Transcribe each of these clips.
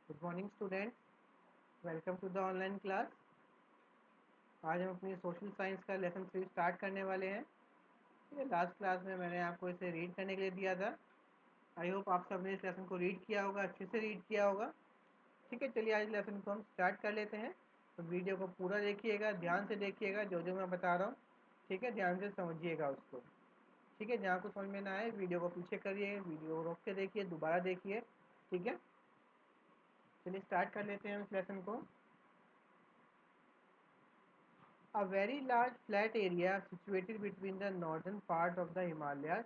Good morning student, welcome to the online class. आज हम अपनी सोशल साइंस का लेसन 3 स्टार्ट करने वाले हैं। ठीक है, लास्ट क्लास में मैंने आपको इसे रीड करने के लिए दिया था। आई होप आप सबने इस लेसन को रीड किया होगा, अच्छे से रीड किया होगा। ठीक है, चलिए आज लेसन को हम स्टार्ट कर लेते हैं। तो वीडियो को पूरा देखिएगा, ध्यान से देखिएगा, जो जो मैं बता रहा हूँ। ठीक है, ध्यान से समझिएगा उसको। ठीक है, जहाँ को समझ में ना आए वीडियो को पीछे करिए, वीडियो को रोक के देखिए, दोबारा देखिए। ठीक है, चलिए स्टार्ट कर लेते हैं इस लेसन को। A very large flat area situated between the northern part of the Himalayas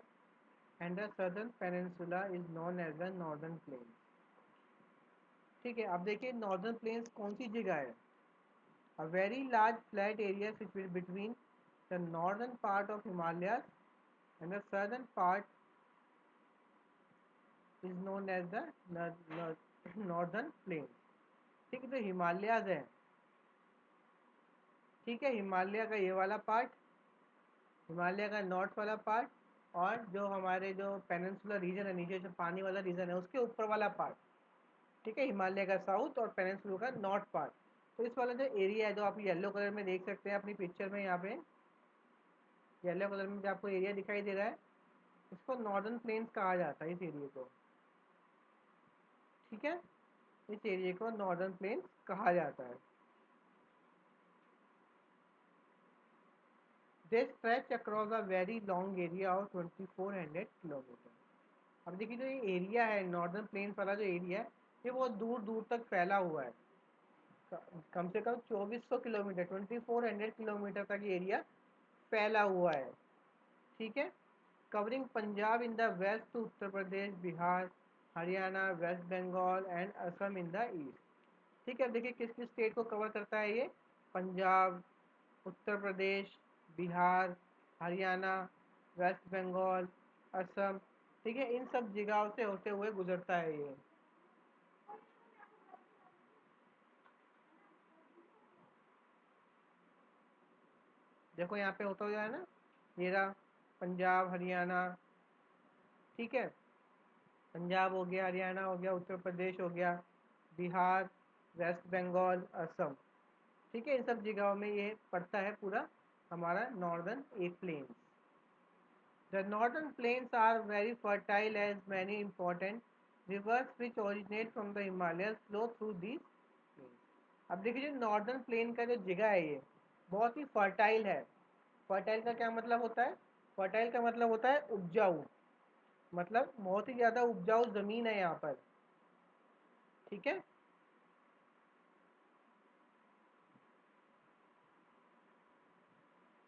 and the southern peninsula is known as the Northern Plains. ठीक है, अब देखिए नॉर्दर्न प्लेन्स कौन सी जगह है। A very large flat area situated between the northern part of Himalayas and the southern part is known as the Northern Plains. ठीक है, तो हिमालयाज है। ठीक है, हिमालय का ये वाला पार्ट, हिमालय का नॉर्थ वाला पार्ट, और जो हमारे जो पेनिनसुलर रीजन है, नीचे जो पानी वाला रीजन है उसके ऊपर वाला पार्ट। ठीक है, हिमालय का साउथ और पेनिनसुलर का नॉर्थ पार्ट। तो इस वाला जो एरिया है, जो आप येलो कलर में देख सकते हैं अपनी पिक्चर में, यहाँ पे येलो कलर में जो आपको एरिया दिखाई दे रहा है, इसको नॉर्दर्न प्लेन्स कहा जाता है, इस एरिया को। ठीक है, इस एरिया को नॉर्दर्न प्लेन्स कहा जाता है। They stretch across a very long area of 2400 kilometre. अब देखिए, जो ये एरिया है नॉर्दर्न प्लेन्स वाला जो एरिया है, ये बहुत दूर दूर तक फैला हुआ है। कम से कम 2400 किलोमीटर, 2400 किलोमीटर तक ये एरिया फैला हुआ है। ठीक है, covering Punjab in the west to Uttar Pradesh, Bihar, Haryana, West Bengal and Assam in the east. ठीक है, अब देखिए किस किस स्टेट को कवर करता है ये। पंजाब, उत्तर प्रदेश, बिहार, हरियाणा, वेस्ट बंगाल, असम। ठीक है, इन सब जगहों से होते हुए गुजरता है ये। देखो यहाँ पे होता हुआ है ना, ये रहा पंजाब, हरियाणा। ठीक है, पंजाब हो गया, हरियाणा हो गया, उत्तर प्रदेश हो गया, बिहार, वेस्ट बंगाल, असम। ठीक है, इन सब जगहों में ये पड़ता है पूरा हमारा northern a plains. The northern plains are very fertile as many important rivers which originate from the Himalayas flow through these plains. अब देखिए, जो नॉर्दर्न प्लेन का जो जगह है ये बहुत ही फर्टाइल है। फर्टाइल का क्या मतलब होता है? फर्टाइल का मतलब होता है उपजाऊ, मतलब बहुत ही ज़्यादा उपजाऊ ज़मीन है यहाँ पर। ठीक है,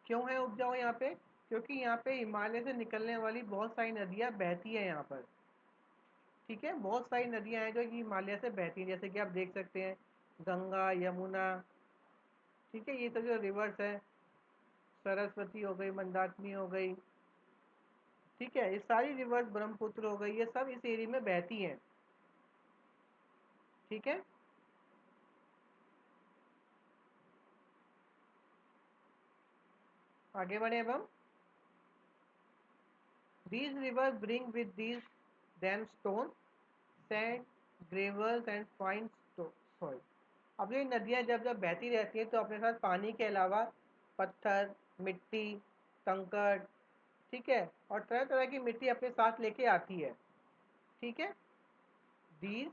क्यों है उपजाऊ यहाँ पे? क्योंकि यहाँ पे हिमालय से निकलने वाली बहुत सारी नदियाँ बहती हैं यहाँ पर। ठीक है, बहुत सारी नदियां हैं जो कि हिमालय से बहती हैं, जैसे कि आप देख सकते हैं गंगा, यमुना। ठीक है, ये सब जो रिवर्स है, सरस्वती हो गई, मंदाकिनी हो गई। ठीक है, ये सारी रिवर्स, ब्रह्मपुत्र हो गई, ये सब इस एरिया में बहती हैं। ठीक है, आगे बढ़े अब हम। These rivers bring with these them stone, sand, gravels and fine soil. अब ये नदियाँ जब जब बहती रहती हैं तो अपने साथ पानी के अलावा पत्थर, मिट्टी, कंकड़, ठीक है, और तरह तरह की मिट्टी अपने साथ लेके आती है। ठीक है, दीज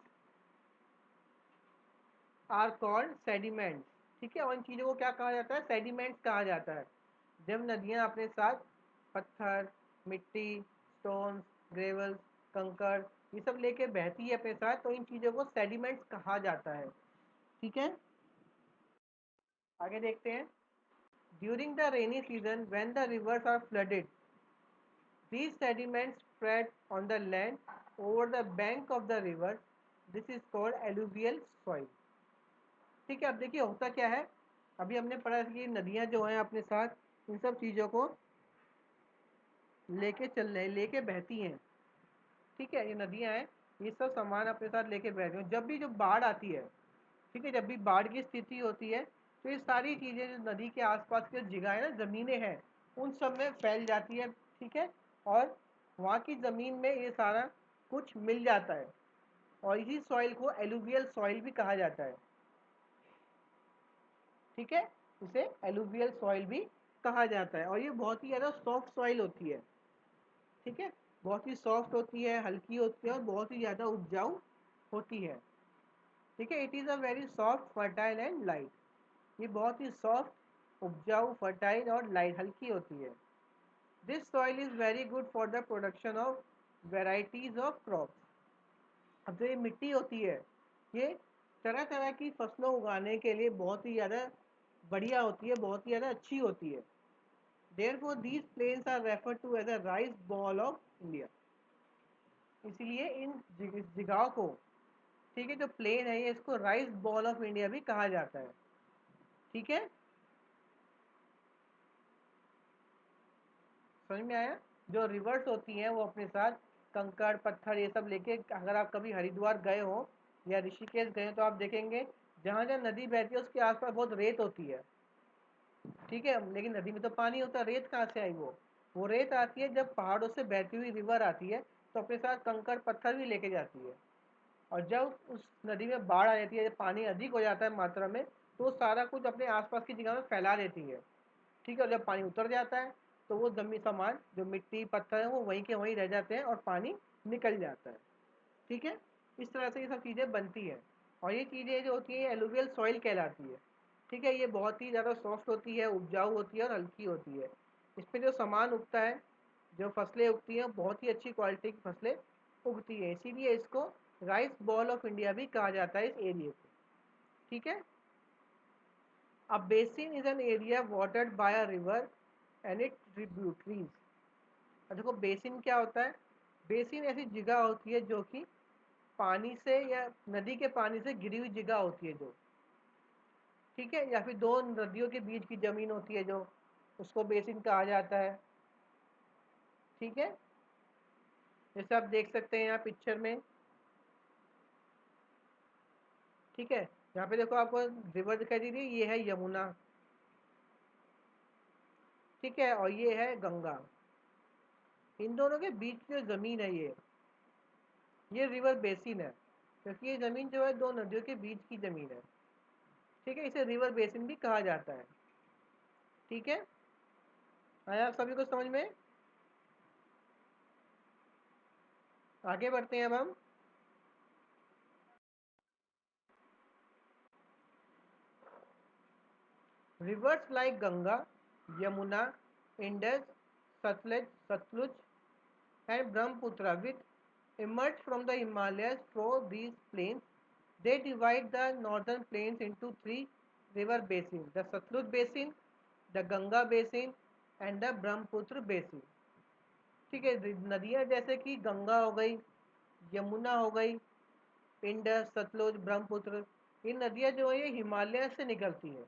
आर कॉल्ड सेडिमेंट्स। ठीक है, और इन चीज़ों को क्या कहा जाता है? सेडिमेंट्स कहा जाता है। जब नदियाँ अपने साथ पत्थर, मिट्टी, स्टोन्स, ग्रेवल्स, कंकड़, ये सब लेके बहती है अपने साथ, तो इन चीज़ों को सेडिमेंट्स कहा जाता है। ठीक है, आगे देखते हैं। During the rainy season when the rivers are flooded, these sediments spread on the land over the bank of the river. This is called alluvial soil. ठीक है, अब देखिए होता क्या है। अभी हमने पढ़ा कि नदियां जो हैं अपने साथ इन सब चीज़ों को लेके चल रहे, लेके बहती हैं। ठीक है, ये नदियां हैं, ये सब सामान अपने साथ लेके बहती हैं। जब भी जो बाढ़ आती है, ठीक है, जब भी बाढ़ की स्थिति होती है, तो ये सारी चीज़ें जो नदी के आसपास की जगह है ना, ज़मीनें हैं, उन सब में फैल जाती है। ठीक है, और वहाँ की ज़मीन में ये सारा कुछ मिल जाता है। और इसी सॉइल को एलुवियल सॉइल भी कहा जाता है। ठीक है, इसे एलुवियल सॉइल भी कहा जाता है। और ये बहुत ही ज़्यादा सॉफ्ट सॉइल होती है। ठीक है, बहुत ही सॉफ्ट होती है, हल्की होती है और बहुत ही ज़्यादा उपजाऊ होती है। ठीक है, it is a very soft, fertile and light. ये बहुत ही सॉफ्ट, उपजाऊ, फर्टाइल और लाइट, हल्की होती है। This soil is very good for the production of varieties of crops. अब जो ये मिट्टी होती है, ये तरह तरह की फसलों उगाने के लिए बहुत ही ज़्यादा बढ़िया होती है, बहुत ही ज़्यादा अच्छी होती है। Therefore, these plains are referred to as a rice ball of India. इसलिए इन जगहों को, ठीक है, जो प्लेन है ये, इसको राइस बॉल ऑफ इंडिया भी कहा जाता है। ठीक है, समझ में आया? जो रिवर्स होती हैं वो अपने साथ कंकड़ पत्थर ये सब लेके, अगर आप कभी हरिद्वार गए हो या ऋषिकेश गए हो तो आप देखेंगे जहाँ जहाँ नदी बहती है उसके आसपास बहुत रेत होती है। ठीक है, लेकिन नदी में तो पानी होता है, रेत कहाँ से आई? वो रेत आती है जब पहाड़ों से बहती हुई रिवर आती है तो अपने साथ कंकड़ पत्थर भी लेके जाती है। और जब उस नदी में बाढ़ आ जाती है, जब पानी अधिक हो जाता है मात्रा में, तो सारा कुछ अपने आसपास की जगह में फैला देती है। ठीक है, और जब पानी उतर जाता है तो वो जमीन सामान जो मिट्टी पत्थर है वो वहीं के वहीं रह जाते हैं और पानी निकल जाता है। ठीक है, इस तरह से ये सब चीज़ें बनती है। और ये चीज़ें जो होती हैं एलुवियल सॉइल कहलाती है। ठीक है, ये बहुत ही ज़्यादा सॉफ्ट होती है, उपजाऊ होती है और हल्की होती है। इस पर जो सामान उगता है, जो फसलें उगती हैं, बहुत ही अच्छी क्वालिटी की फसलें उगती है, इसीलिए इसको राइस बॉल ऑफ इंडिया भी कहा जाता है इस एरिया को। ठीक है, a basin is an area watered by a river and it tributaries. देखो बेसिन क्या होता है? बेसिन ऐसी जगह होती है जो कि पानी से या नदी के पानी से घिरी हुई जगह होती है जो, ठीक है, या फिर दो नदियों के बीच की जमीन होती है जो, उसको बेसिन कहा जाता है। ठीक है, जैसे आप देख सकते हैं यहाँ पिक्चर में। ठीक है, यहाँ पे देखो आपको रिवर दिखाई दे रही है, ये है यमुना। ठीक है, और ये है गंगा। इन दोनों के बीच की जो ज़मीन है ये रिवर बेसिन है, क्योंकि ये ज़मीन जो है दो नदियों के बीच की ज़मीन है। ठीक है, इसे रिवर बेसिन भी कहा जाता है। ठीक है, आया आप सभी को समझ में? आगे बढ़ते हैं अब हम। Rivers like Ganga, Yamuna, Indus, Sutlej and Brahmaputra which emerge from the Himalayas through these plains. They divide the northern plains into three river basins: the Satluj basin, the Ganga basin and the Brahmaputra basin. ठीक है, नदियाँ जैसे कि गंगा हो गई, यमुना हो गई, Indus, Sutlej, Brahmaputra, ये नदियाँ जो है ये हिमालय से निकलती हैं।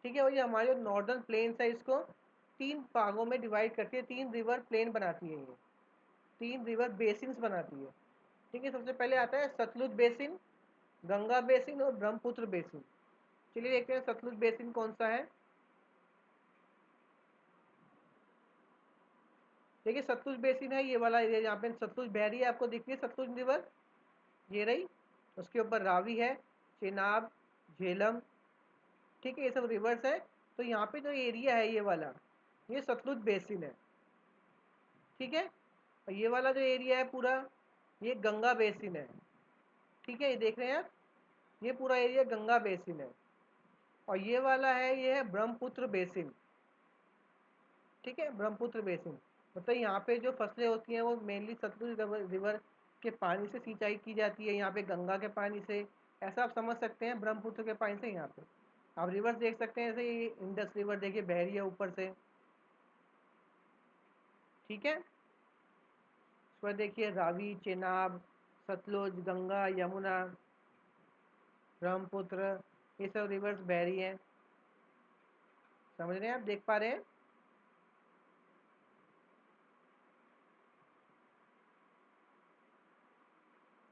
ठीक है, और ये हमारे जो नॉर्दर्न प्लेन्स है इसको तीन भागों में डिवाइड करती है, तीन रिवर प्लेन बनाती है ये, तीन रिवर बेसिन्स बनाती है। ठीक है, सबसे पहले आता है सतलुज बेसिन, गंगा बेसिन और ब्रह्मपुत्र बेसिन। चलिए देखते हैं सतलुज बेसिन कौन सा है। देखिए सतलुज बेसिन है ये वाला एरिया, यहाँ पे सतलुज बह रही है, आपको दिख रही है सतलुज रिवर, ये रही। उसके ऊपर रावी है, चेनाब, झेलम। ठीक है, ये सब रिवर्स है। तो यहाँ पे जो एरिया है ये वाला, ये सतलुज बेसिन है। ठीक है, और ये वाला जो एरिया है पूरा, ये गंगा बेसिन है। ठीक है, ये देख रहे हैं आप, ये पूरा एरिया गंगा बेसिन है। और ये वाला है, ये है ब्रह्मपुत्र बेसिन। ठीक है, ब्रह्मपुत्र बेसिन मतलब यहाँ पे जो फसलें होती हैं वो मेनली सतलुज रिवर के पानी से सिंचाई की जाती है, यहाँ पे गंगा के पानी से, ऐसा आप समझ सकते हैं, ब्रह्मपुत्र के पानी से। यहाँ पे आप रिवर्स देख सकते हैं, जैसे ये इंडस रिवर देखिए बह रही है ऊपर से। ठीक है, उस पर देखिए रावी, चेनाब, सतलुज, गंगा, यमुना, ब्रह्मपुत्र, ये सब रिवर्स बह रही हैं। समझ रहे हैं आप, देख पा रहे हैं?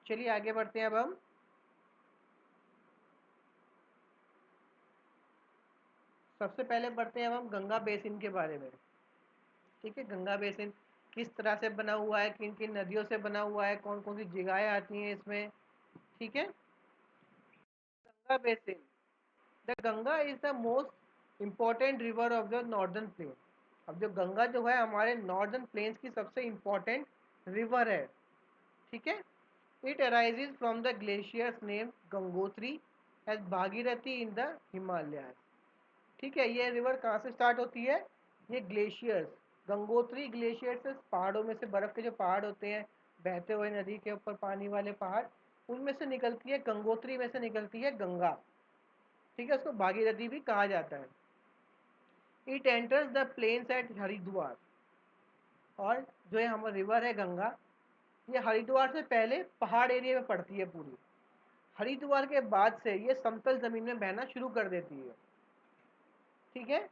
चलिए आगे बढ़ते हैं अब हम। सबसे पहले बढ़ते हैं अब हम गंगा बेसिन के बारे में। ठीक है, गंगा बेसिन किस तरह से बना हुआ है, किन किन नदियों से बना हुआ है, कौन कौन सी जगहें आती हैं इसमें, ठीक है। Ganga basin, the Ganga is the most important river of the northern plain. अब जो गंगा जो है हमारे नॉर्दर्न प्लेन्स की सबसे इम्पोर्टेंट रिवर है, ठीक है। It arises from the glaciers name Gangotri as Bhagirathi in the Himalaya. ठीक है, ये रिवर कहाँ से स्टार्ट होती है? ये ग्लेशियर्स, गंगोत्री ग्लेशियर से, पहाड़ों में से, बर्फ के जो पहाड़ होते हैं, बहते हुए नदी के ऊपर पानी वाले पहाड़, उनमें से निकलती है, गंगोत्री में से निकलती है गंगा। ठीक है, उसको भागीरथी भी कहा जाता है। It enters the plains at Haridwar, और जो है हमारा रिवर है गंगा, ये हरिद्वार से पहले पहाड़ एरिया में पड़ती है पूरी। हरिद्वार के बाद से ये समतल जमीन में बहना शुरू कर देती है। ठीक है,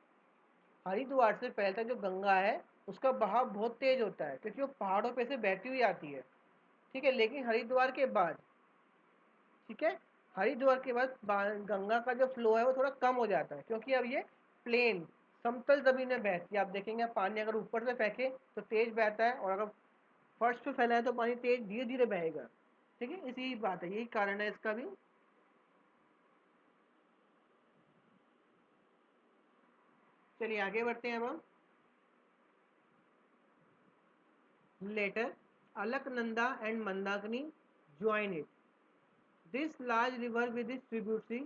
हरिद्वार से पहले तक जो गंगा है उसका बहाव बहुत तेज होता है, क्योंकि वो पहाड़ों पे से बहती हुई आती है। ठीक है, लेकिन हरिद्वार के बाद, ठीक है, हरिद्वार के बाद गंगा का जो फ्लो है वो थोड़ा कम हो जाता है, क्योंकि अब ये प्लेन समतल जमीन में बहती है। आप देखेंगे पानी अगर ऊपर से फेंके तो तेज बहता है, और अगर फर्श पे फैला है तो पानी तेज धीरे धीरे बहेगा। ठीक है, इसी बात है, यही कारण है इसका भी। चलिए आगे बढ़ते हैं अब हम। Later Alaknanda and Mandakini join it. This large river with its tributary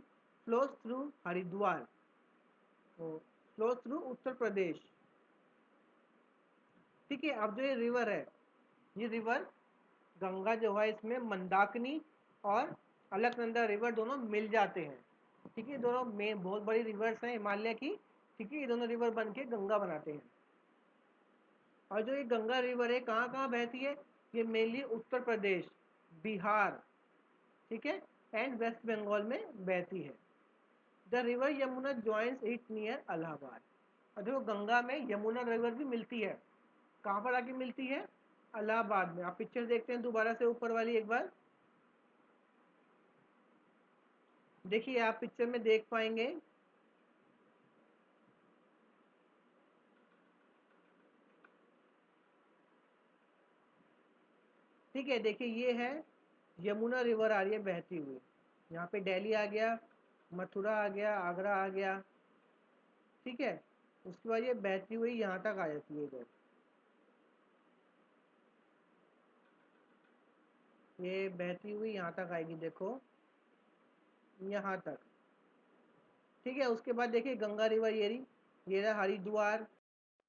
flows through Haridwar, flows through Uttar Pradesh. ठीक है, अब जो ये रिवर है, ये रिवर गंगा जो है इसमें मंदाकिनी और अलकनंदा रिवर दोनों मिल जाते हैं। ठीक है, दोनों में बहुत बड़ी रिवर्स हैं हिमालय की। ठीक है, ये दोनों रिवर बन के गंगा बनाते हैं। और जो ये गंगा रिवर है कहाँ कहाँ बहती है? ये मेनली उत्तर प्रदेश, बिहार, ठीक है, एंड वेस्ट बंगाल में बहती है। The river Yamuna joins it near Allahabad. और देखो गंगा में यमुना रिवर भी मिलती है, कहाँ पर आके मिलती है? इलाहाबाद में। आप पिक्चर देखते हैं दोबारा से ऊपर वाली एक बार, देखिए आप पिक्चर में देख पाएंगे। ठीक है, देखिए ये है यमुना रिवर आ रही है बहती हुई। यहाँ पे दिल्ली आ गया, मथुरा आ गया, आगरा आ गया। ठीक है, उसके बाद ये बहती हुई यहाँ तक आ जाती है इधर, ये बहती हुई यहाँ तक आएगी, देखो यहाँ तक। ठीक है, उसके बाद देखिए गंगा रिवर ये रहा हरिद्वार,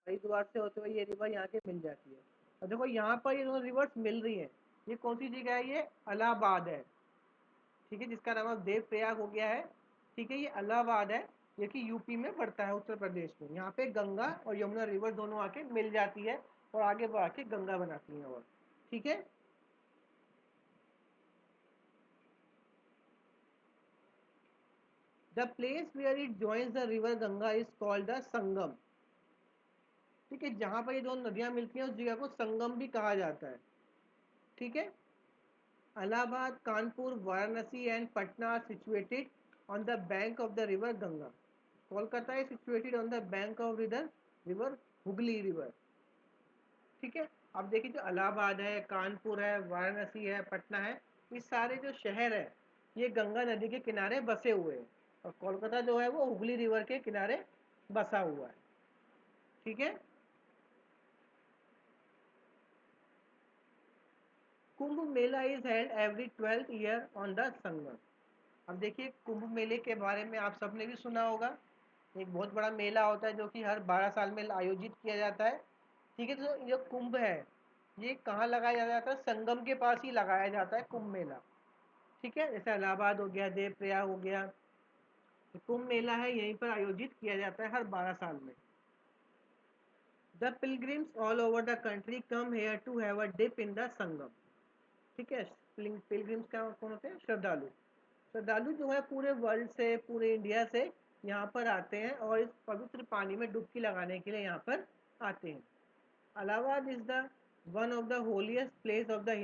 हरिद्वार से होते हुए ये रिवर यहाँ के मिल जाती है। और देखो यहाँ पर ये दोनों रिवर्स मिल रही हैं। ये कौन सी जगह है? ये इलाहाबाद है। ठीक है, जिसका नाम अब देव प्रयाग हो गया है। ठीक है, ये इलाहाबाद है, ये कि यूपी में पड़ता है, उत्तर प्रदेश में। यहाँ पे गंगा और यमुना रिवर दोनों आके मिल जाती है, और आगे बढ़ के गंगा बनाती है। और ठीक है, the place where it joins the river Ganga is called the Sangam. ठीक है, जहाँ पर ये दोनों नदियाँ मिलती हैं उस जगह को संगम भी कहा जाता है। ठीक है, Allahabad, Kanpur, Varanasi and Patna are situated on the bank of the river Ganga. Kolkata is situated on the bank of river Hooghly river. ठीक है, अब देखिए जो इलाहाबाद है, कानपुर है, वाराणसी है, पटना है, ये सारे जो शहर है ये गंगा नदी के किनारे बसे हुए हैं, और कोलकाता जो है वो हुगली रिवर के किनारे बसा हुआ है। ठीक है, Kumbh Mela is held every 12th year on the Sangam. अब देखिए कुंभ मेले के बारे में आप सबने भी सुना होगा। एक बहुत बड़ा मेला होता है जो कि हर 12 साल में आयोजित किया जाता है। ठीक है, तो ये कुंभ है, ये कहाँ लगाया जाता है? संगम के पास ही लगाया जाता है कुंभ मेला। ठीक है, जैसे इलाहाबाद हो गया, देव प्रयाग हो गया, तो कुंभ मेला है यहीं पर आयोजित किया जाता है हर 12 साल में। The pilgrims all over the country come here to have a dip in the Sangam. ठीक है, पिलग्रिम्स क्या कौन होते हैं? श्रद्धालु। श्रद्धालु जो है पूरे वर्ल्ड से, पूरे इंडिया से यहाँ पर आते हैं, और इस पवित्र पानी में डुबकी लगाने के लिए यहाँ पर आते हैं। Allahabad is the one of the holiest place of the.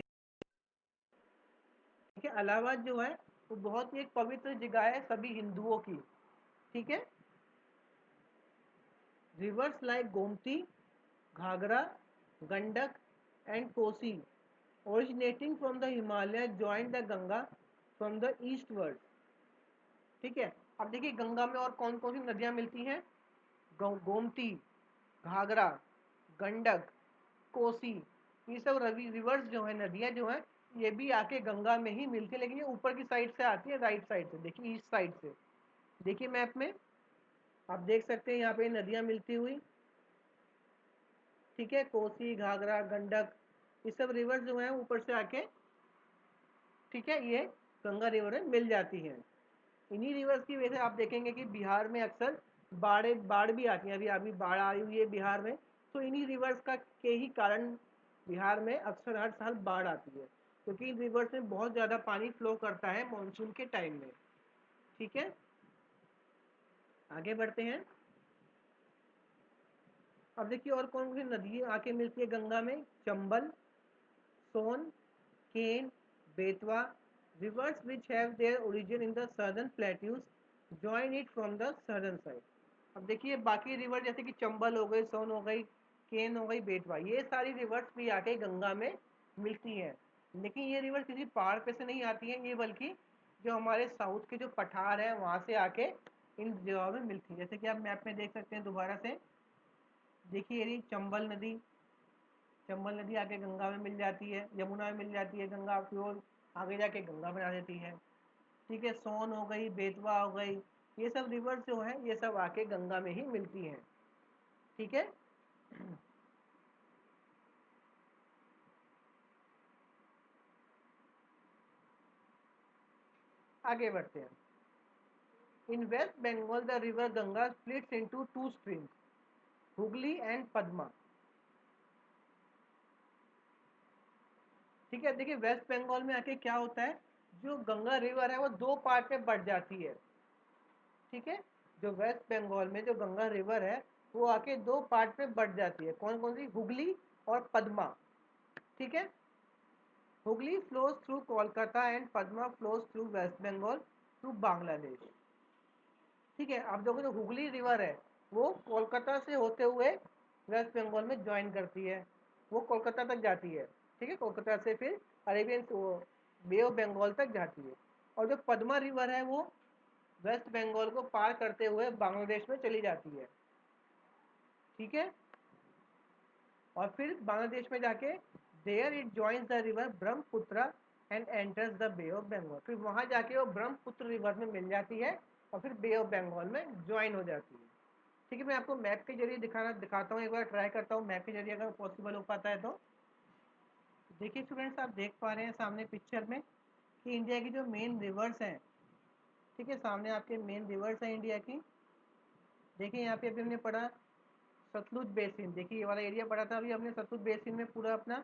ठीक है, इलाहाबाद जो है वो बहुत ही एक पवित्र जगह है सभी हिंदुओं की। ठीक है, rivers like Gomti, Ghaghara, Gandak and Kosi originating from the Himalaya joined the Ganga from the eastward. ठीक है, अब देखिए गंगा में और कौन कौन सी नदियाँ मिलती हैं? गोमती, घाघरा, गंडक, कोसी, ये सब रवि रिवर्स जो है, नदियाँ जो हैं, ये भी आके गंगा में ही मिलती है, लेकिन ये ऊपर की साइड से आती है, राइट साइड से, देखिए ईस्ट साइड से। देखिए मैप में आप देख सकते हैं यहाँ पे नदियाँ मिलती हुई। ठीक है, कोसी, घाघरा, गंडक, ये सब रिवर जो है ऊपर से आके, ठीक है, ये गंगा रिवर में मिल जाती हैं। इन्हीं रिवर्स की वजह से आप देखेंगे कि बिहार में अक्सर बाढ़ भी आती है। अभी अभी बाढ़ आई हुई है बिहार में, तो इन्हीं रिवर्स का के ही कारण बिहार में अक्सर हर साल बाढ़ आती है, क्योंकि इन रिवर्स में बहुत ज़्यादा पानी फ्लो करता है मानसून के टाइम में। ठीक है, आगे बढ़ते हैं। अब देखिए और कौन कौन सी नदी आके मिलती है गंगा में? चंबल, सोन, केन, Betwa, rivers which have their origin in the southern plateaus join it from the southern side। अब देखिए बाकी रिवर जैसे कि चंबल हो गई, सोन हो गई, केन हो गई, बेतवा, ये सारी रिवर्स भी आके गंगा में मिलती हैं, लेकिन ये रिवर किसी पहाड़ पे से नहीं आती हैं, ये बल्कि जो हमारे साउथ के जो पठार हैं वहाँ से आके इन जगहों में मिलती है। जैसे कि आप मैप में देख सकते हैं दोबारा से, देखिए ये चंबल नदी, चंबल नदी आके गंगा में मिल जाती है, यमुना में मिल जाती है, गंगा फ्योर आगे जाके गंगा बना देती है। ठीक है, सोन हो गई, बेतवा हो गई, ये सब रिवर्स जो है ये सब आके गंगा में ही मिलती हैं। ठीक है, आगे बढ़ते हैं। In West Bengal the river Ganga splits into two streams, Hooghly and Padma. ठीक है, देखिए वेस्ट बंगाल में आके क्या होता है, जो गंगा रिवर है वो दो पार्ट में बढ़ जाती है। ठीक है, जो वेस्ट बंगाल में जो गंगा रिवर है वो आके दो पार्ट में बढ़ जाती है। कौन कौन सी? हुगली और पद्मा। ठीक है, Hooghly flows through Kolkata and Padma flows through West Bengal to Bangladesh. ठीक है, आप देखो जो हुगली रिवर है वो कोलकाता से होते हुए वेस्ट बंगाल में ज्वाइन करती है, वो कोलकाता तक जाती है। ठीक है, कोलकाता से फिर अरेबियन बे ऑफ बंगाल तक जाती है। और जो पद्मा रिवर है वो वेस्ट बंगाल को पार करते हुए बांग्लादेश में चली जाती है। ठीक है, और फिर बांग्लादेश में जाके there it joins the river Brahmaputra and enters the Bay of Bengal. फिर वहां जाके वो ब्रह्मपुत्र रिवर में मिल जाती है और फिर बे ऑफ बंगाल में ज्वाइन हो जाती है। ठीक है, मैं आपको मैप के जरिए दिखाता हूँ, एक बार ट्राई करता हूँ मैप के जरिए अगर पॉसिबल हो पाता है तो। देखिए स्टूडेंट्स, आप देख पा रहे हैं सामने पिक्चर में कि इंडिया की जो मेन रिवर्स हैं, ठीक है, सामने आपके मेन रिवर्स हैं इंडिया की। देखिए यहाँ पे अभी हमने पढ़ा सतलुज बेसिन, देखिए ये वाला एरिया पढ़ा था अभी हमने सतलुज बेसिन में पूरा अपना।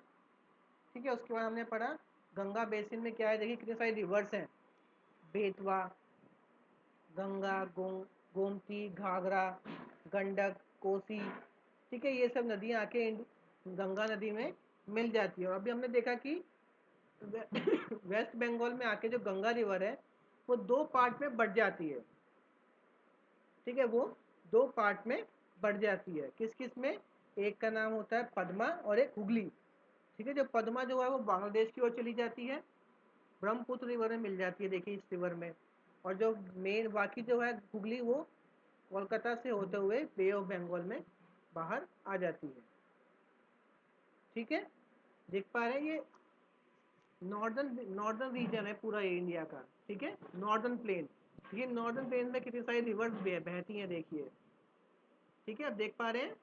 ठीक है, उसके बाद हमने पढ़ा गंगा बेसिन में क्या है, देखिए कितने सारे रिवर्स हैं, बेतवा, गंगा, गोमती, घाघरा, गंडक, कोसी। ठीक है, ये सब नदियाँ आके गंगा नदी में मिल जाती है। और अभी हमने देखा कि वेस्ट बंगाल में आके जो गंगा रिवर है वो दो पार्ट में बढ़ जाती है। ठीक है, वो दो पार्ट में बढ़ जाती है, किस किस में? एक का नाम होता है पद्मा और एक हुगली। ठीक है, जो पद्मा जो है वो बांग्लादेश की ओर चली जाती है, ब्रह्मपुत्र रिवर में मिल जाती है, देखिए इस रिवर में। और जो मेन बाकी जो है हुगली वो कोलकाता से होते हुए बे ऑफ बंगाल में बाहर आ जाती है। ठीक है, देख पा रहे हैं ये नॉर्दर्न नॉर्दर्न रीजन है पूरा ये इंडिया का। ठीक है, नॉर्दर्न प्लेन, ये नॉर्दर्न प्लेन में कितनी सारी रिवर्स बहती हैं देखिए। ठीक है, आप देख पा रहे हैं,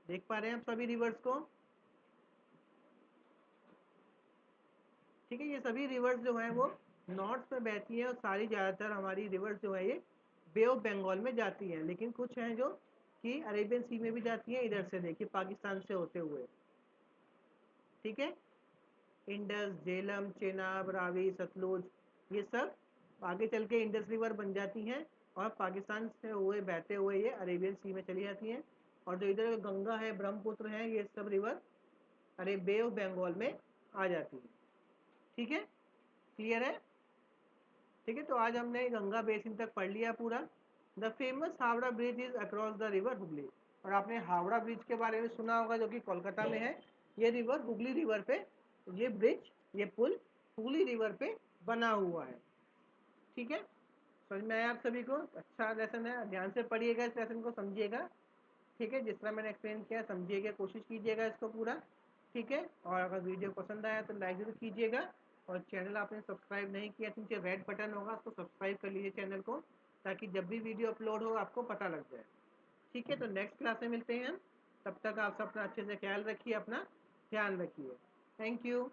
देख पा रहे हैं आप सभी रिवर्स को। ठीक है, ये सभी रिवर्स जो है वो नॉर्थ में बहती हैं और सारी ज़्यादातर हमारी रिवर्स जो है ये बे ऑफ बंगाल में जाती हैं, लेकिन कुछ हैं जो कि अरेबियन सी में भी जाती हैं, इधर से देखिए पाकिस्तान से होते हुए। ठीक है, इंडस, झेलम, चेनाब, रावी, सतलुज, ये सब आगे चल के इंडस रिवर बन जाती हैं और पाकिस्तान से हुए बहते हुए ये अरेबियन सी में चली जाती हैं। और जो इधर गंगा है, ब्रह्मपुत्र है, ये सब रिवर अरे बे ऑफ बंगाल में आ जाती है। ठीक है, क्लियर है? ठीक है, तो आज हमने गंगा बेसिन तक पढ़ लिया पूरा। The famous Howrah bridge is across the river Hooghly. और आपने हावड़ा ब्रिज के बारे में सुना होगा जो कि कोलकाता में है। ये रिवर हुगली रिवर पे, ये ब्रिज, ये पुल हुगली रिवर पे बना हुआ है। ठीक है, समझ में आया आप सभी को? अच्छा लेसन है, ध्यान से पढ़िएगा, इस लेसन को समझिएगा। ठीक है, जिस तरह मैंने एक्सप्लेन किया समझिएगा, कोशिश कीजिएगा इसको पूरा। ठीक है, और अगर वीडियो पसंद आया तो लाइक जरूर कीजिएगा, और चैनल आपने सब्सक्राइब नहीं किया तो नीचे रेड बटन होगा, उसको सब्सक्राइब कर लीजिए चैनल को, ताकि जब भी वीडियो अपलोड हो आपको पता लग जाए। ठीक है, तो नेक्स्ट क्लास में मिलते हैं हम। तब तक आप सब अपना अच्छे से ख्याल रखिए, अपना ध्यान रखिए। Thank you.